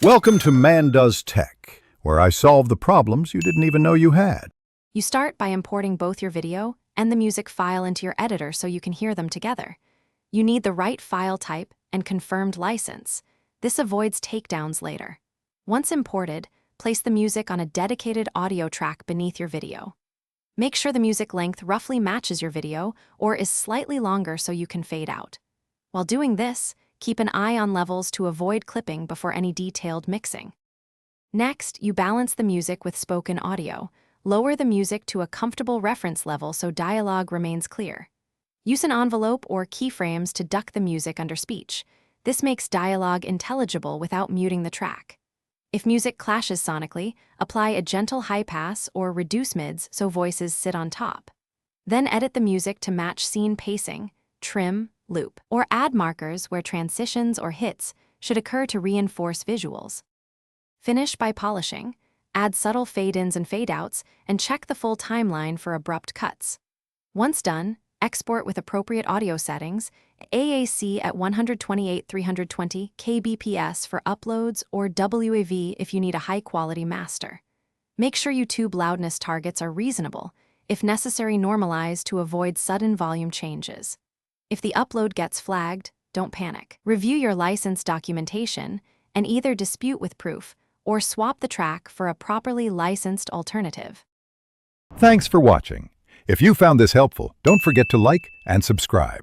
Welcome to Man Does Tech, where I solve the problems you didn't even know you had. You start by importing both your video and the music file into your editor so you can hear them together. You need the right file type and confirmed license. This avoids takedowns later. Once imported, place the music on a dedicated audio track beneath your video. Make sure the music length roughly matches your video or is slightly longer so you can fade out. While doing this, keep an eye on levels to avoid clipping before any detailed mixing. Next, you balance the music with spoken audio. Lower the music to a comfortable reference level so dialogue remains clear. Use an envelope or keyframes to duck the music under speech. This makes dialogue intelligible without muting the track. If music clashes sonically, apply a gentle high pass or reduce mids so voices sit on top. Then edit the music to match scene pacing, trim, loop, or add markers where transitions or hits should occur to reinforce visuals. Finish by polishing, add subtle fade-ins and fade-outs, and check the full timeline for abrupt cuts. Once done, export with appropriate audio settings, AAC at 128/320 kbps for uploads or WAV if you need a high-quality master. Make sure YouTube loudness targets are reasonable. If necessary, normalize to avoid sudden volume changes. If the upload gets flagged, don't panic. Review your license documentation and either dispute with proof or swap the track for a properly licensed alternative. Thanks for watching. If you found this helpful, don't forget to like and subscribe.